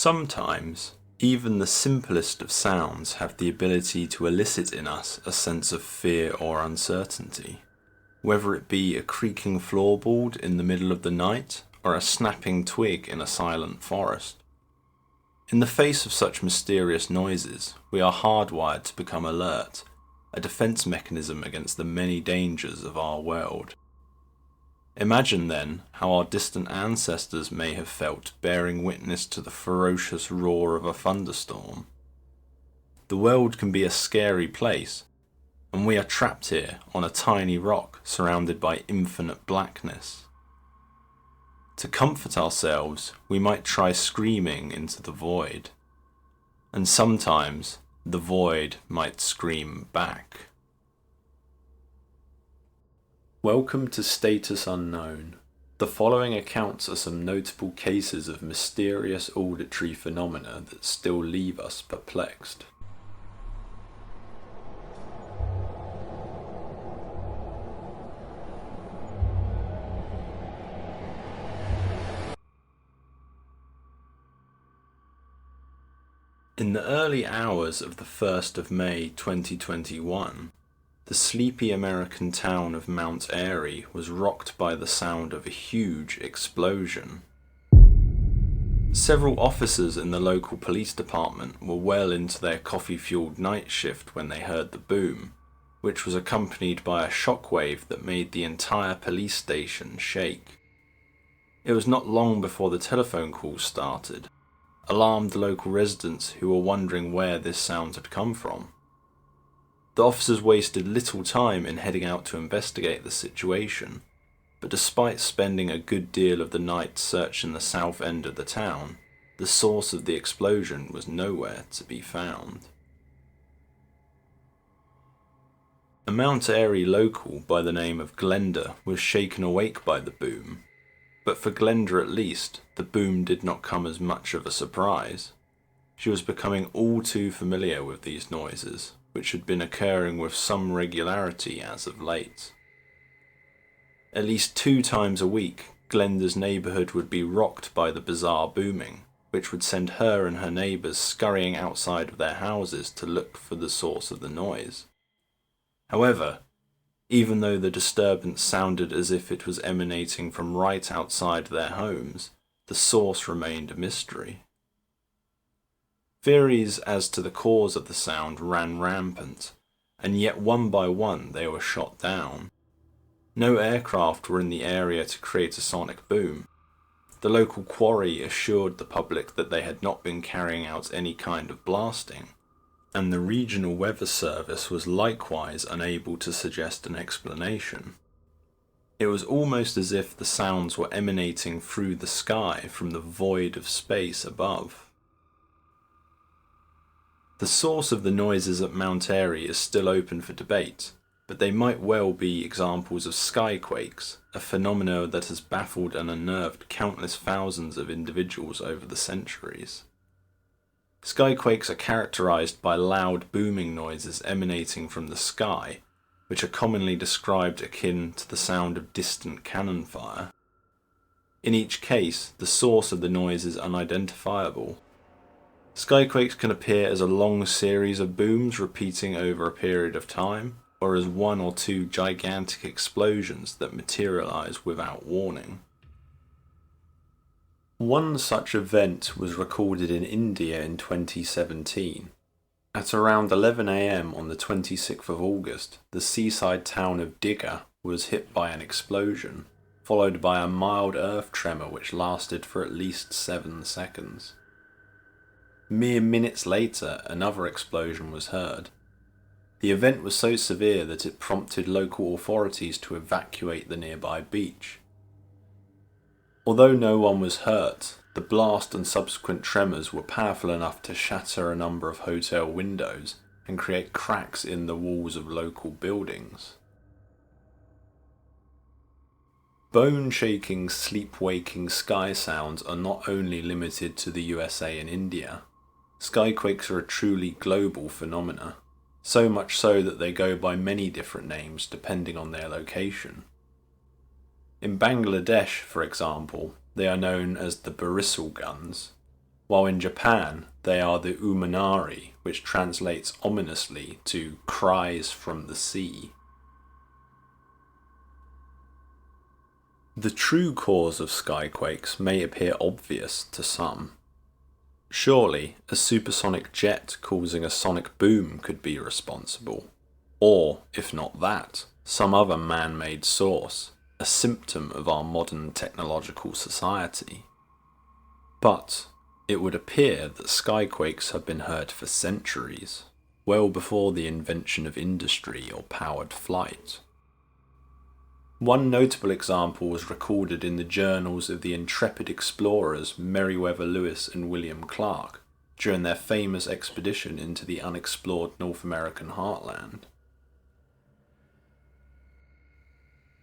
Sometimes, even the simplest of sounds have the ability to elicit in us a sense of fear or uncertainty, whether it be a creaking floorboard in the middle of the night or a snapping twig in a silent forest. In the face of such mysterious noises, we are hardwired to become alert, a defense mechanism against the many dangers of our world. Imagine then how our distant ancestors may have felt bearing witness to the ferocious roar of a thunderstorm. The world can be a scary place, and we are trapped here on a tiny rock surrounded by infinite blackness. To comfort ourselves, we might try screaming into the void, and sometimes the void might scream back. Welcome to Status Unknown. The following accounts are some notable cases of mysterious auditory phenomena that still leave us perplexed. In the early hours of the 1st of May 2021, the sleepy American town of Mount Airy was rocked by the sound of a huge explosion. Several officers in the local police department were well into their coffee-fueled night shift when they heard the boom, which was accompanied by a shockwave that made the entire police station shake. It was not long before the telephone calls started, alarmed local residents who were wondering where this sound had come from. The officers wasted little time in heading out to investigate the situation, but despite spending a good deal of the night searching the south end of the town, the source of the explosion was nowhere to be found. A Mount Airy local by the name of Glenda was shaken awake by the boom, but for Glenda at least, the boom did not come as much of a surprise. She was becoming all too familiar with these noises, which had been occurring with some regularity as of late. At least 2 times a week, Glenda's neighbourhood would be rocked by the bizarre booming, which would send her and her neighbours scurrying outside of their houses to look for the source of the noise. However, even though the disturbance sounded as if it was emanating from right outside their homes, the source remained a mystery. Theories as to the cause of the sound ran rampant, and yet one by one they were shot down. No aircraft were in the area to create a sonic boom. The local quarry assured the public that they had not been carrying out any kind of blasting, and the regional weather service was likewise unable to suggest an explanation. It was almost as if the sounds were emanating through the sky from the void of space above. The source of the noises at Mount Airy is still open for debate, but they might well be examples of skyquakes, a phenomenon that has baffled and unnerved countless thousands of individuals over the centuries. Skyquakes are characterized by loud booming noises emanating from the sky, which are commonly described akin to the sound of distant cannon fire. In each case, the source of the noise is unidentifiable. Skyquakes can appear as a long series of booms repeating over a period of time, or as 1 or 2 gigantic explosions that materialize without warning. One such event was recorded in India in 2017. At around 11 AM on the 26th of August, the seaside town of Digha was hit by an explosion, followed by a mild earth tremor which lasted for at least 7 seconds. Mere minutes later, another explosion was heard. The event was so severe that it prompted local authorities to evacuate the nearby beach. Although no one was hurt, the blast and subsequent tremors were powerful enough to shatter a number of hotel windows and create cracks in the walls of local buildings. Bone-shaking, sleep-waking sky sounds are not only limited to the USA and India. Skyquakes are a truly global phenomena, so much so that they go by many different names depending on their location. In Bangladesh, for example, they are known as the Barisal guns. while in Japan they are the umanari, which translates ominously to cries from the sea. The true cause of skyquakes may appear obvious to some. Surely, a supersonic jet causing a sonic boom could be responsible. Or, if not that, some other man-made source, a symptom of our modern technological society. But it would appear that skyquakes have been heard for centuries, well before the invention of industry or powered flight. One notable example was recorded in the journals of the intrepid explorers Meriwether Lewis and William Clark during their famous expedition into the unexplored North American heartland.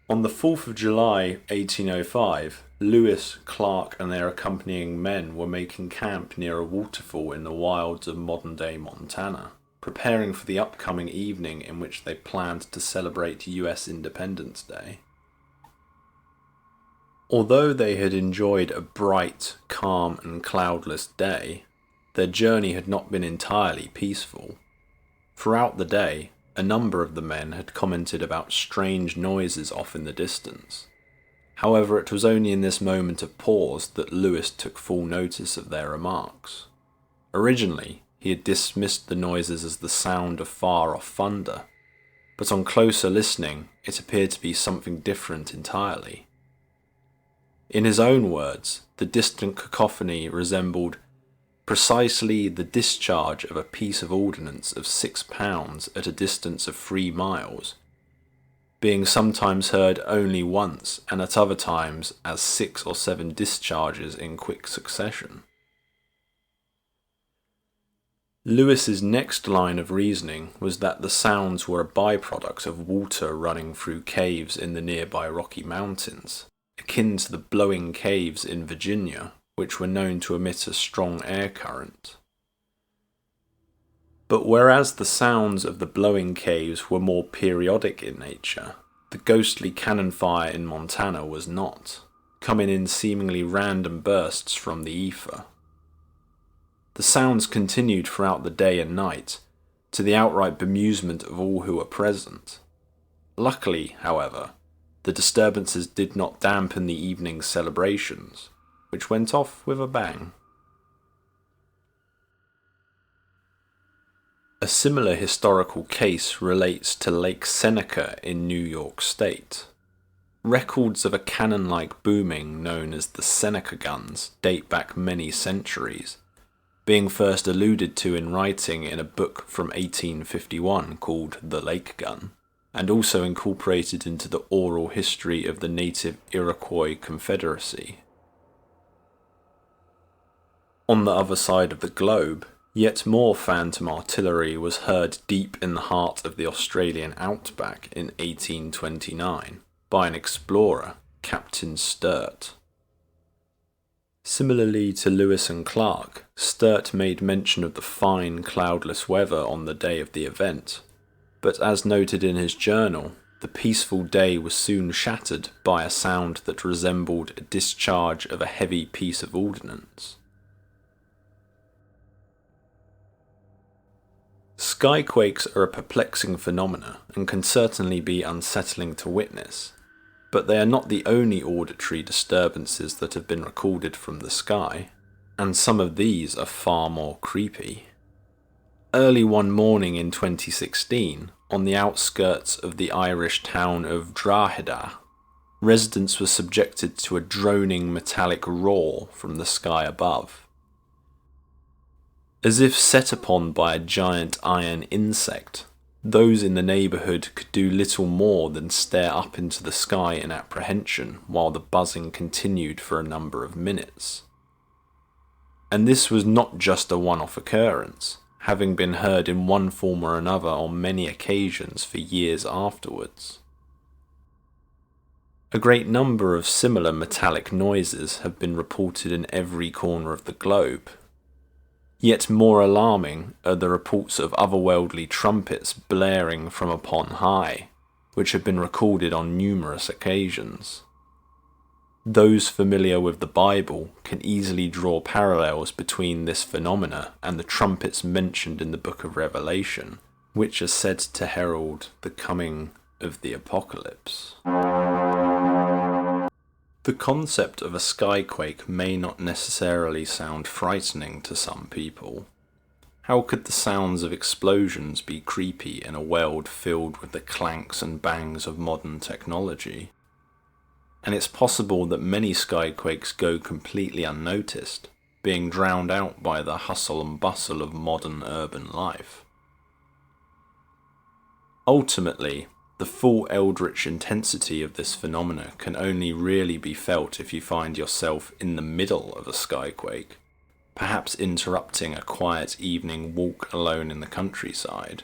On the 4th of July 1805, Lewis, Clark and their accompanying men were making camp near a waterfall in the wilds of modern-day Montana, preparing for the upcoming evening in which they planned to celebrate US Independence Day. Although they had enjoyed a bright, calm and cloudless day, their journey had not been entirely peaceful. Throughout the day, a number of the men had commented about strange noises off in the distance. However, it was only in this moment of pause that Lewis took full notice of their remarks. Originally, he had dismissed the noises as the sound of far-off thunder, but on closer listening, it appeared to be something different entirely. In his own words, the distant cacophony resembled precisely the discharge of a piece of ordnance of 6 pounds at a distance of 3 miles, being sometimes heard only once and at other times as 6 or 7 discharges in quick succession. Lewis's next line of reasoning was that the sounds were a byproduct of water running through caves in the nearby Rocky Mountains, akin to the blowing caves in Virginia, which were known to emit a strong air current. But whereas the sounds of the blowing caves were more periodic in nature, the ghostly cannon fire in Montana was not, coming in seemingly random bursts from the ether. The sounds continued throughout the day and night, to the outright bemusement of all who were present. Luckily, however, the disturbances did not dampen the evening's celebrations, which went off with a bang. A similar historical case relates to Lake Seneca in New York State. Records of a cannon-like booming known as the Seneca guns date back many centuries, being first alluded to in writing in a book from 1851 called The Lake Gun, and also incorporated into the oral history of the native Iroquois Confederacy. On the other side of the globe, yet more phantom artillery was heard deep in the heart of the Australian outback in 1829 by an explorer, Captain Sturt. Similarly to Lewis and Clark, Sturt made mention of the fine, cloudless weather on the day of the event, but as noted in his journal, the peaceful day was soon shattered by a sound that resembled a discharge of a heavy piece of ordnance. Skyquakes are a perplexing phenomena and can certainly be unsettling to witness, but they are not the only auditory disturbances that have been recorded from the sky, and some of these are far more creepy. Early one morning in 2016, on the outskirts of the Irish town of Drogheda, residents were subjected to a droning metallic roar from the sky above. As if set upon by a giant iron insect, those in the neighbourhood could do little more than stare up into the sky in apprehension while the buzzing continued for a number of minutes. And this was not just a one-off occurrence, having been heard in one form or another on many occasions for years afterwards. A great number of similar metallic noises have been reported in every corner of the globe. Yet more alarming are the reports of otherworldly trumpets blaring from upon high, which have been recorded on numerous occasions. Those familiar with the Bible can easily draw parallels between this phenomena and the trumpets mentioned in the book of Revelation, which are said to herald the coming of the apocalypse. The concept of a skyquake may not necessarily sound frightening to some people. How could the sounds of explosions be creepy in a world filled with the clanks and bangs of modern technology? And it's possible that many skyquakes go completely unnoticed, being drowned out by the hustle and bustle of modern urban life. Ultimately, the full eldritch intensity of this phenomena can only really be felt if you find yourself in the middle of a skyquake, perhaps interrupting a quiet evening walk alone in the countryside.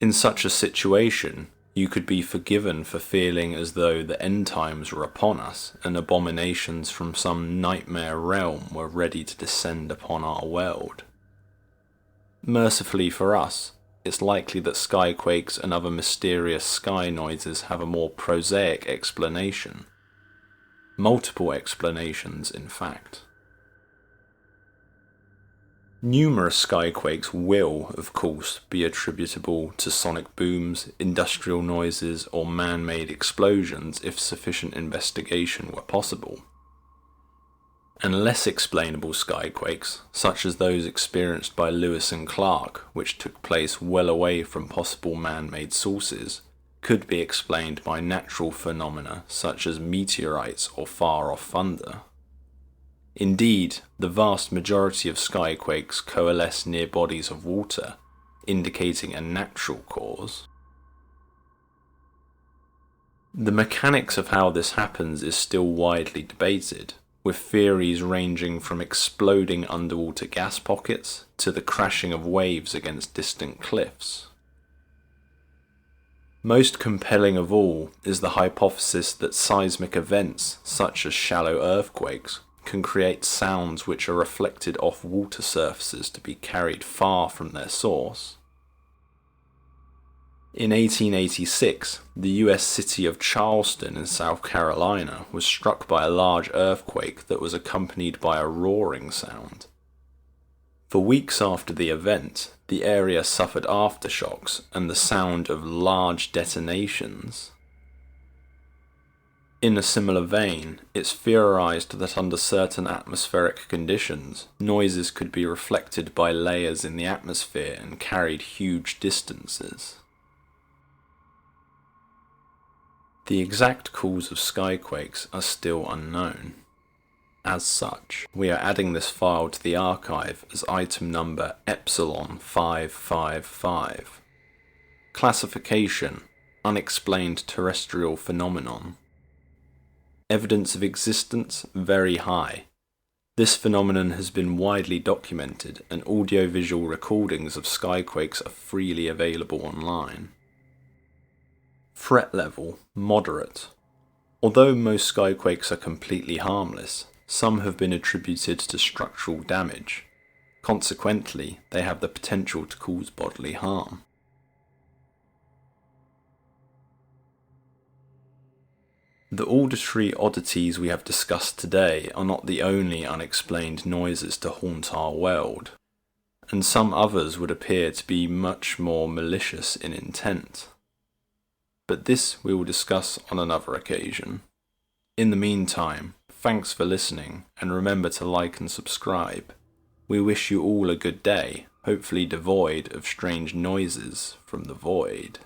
In such a situation, you could be forgiven for feeling as though the end times were upon us and abominations from some nightmare realm were ready to descend upon our world. Mercifully for us, it's likely that skyquakes and other mysterious sky noises have a more prosaic explanation. Multiple explanations, in fact. Numerous skyquakes will, of course, be attributable to sonic booms, industrial noises, or man-made explosions if sufficient investigation were possible. And less explainable skyquakes, such as those experienced by Lewis and Clark, which took place well away from possible man-made sources, could be explained by natural phenomena such as meteorites or far-off thunder. Indeed, the vast majority of skyquakes coalesce near bodies of water, indicating a natural cause. The mechanics of how this happens is still widely debated, with theories ranging from exploding underwater gas pockets to the crashing of waves against distant cliffs. Most compelling of all is the hypothesis that seismic events, such as shallow earthquakes, can create sounds which are reflected off water surfaces to be carried far from their source. In 1886, the US city of Charleston in South Carolina was struck by a large earthquake that was accompanied by a roaring sound. For weeks after the event, the area suffered aftershocks and the sound of large detonations. In a similar vein, it's theorized that under certain atmospheric conditions, noises could be reflected by layers in the atmosphere and carried huge distances. The exact cause of skyquakes are still unknown. As such, we are adding this file to the archive as item number Epsilon 555. Classification: Unexplained terrestrial phenomenon. Evidence of existence very high. This phenomenon has been widely documented and audiovisual recordings of skyquakes are freely available online. Threat level moderate. Although most skyquakes are completely harmless, some have been attributed to structural damage. Consequently, they have the potential to cause bodily harm. The auditory oddities we have discussed today are not the only unexplained noises to haunt our world, and some others would appear to be much more malicious in intent. But this we will discuss on another occasion. In the meantime, thanks for listening, and remember to like and subscribe. We wish you all a good day, hopefully devoid of strange noises from the void.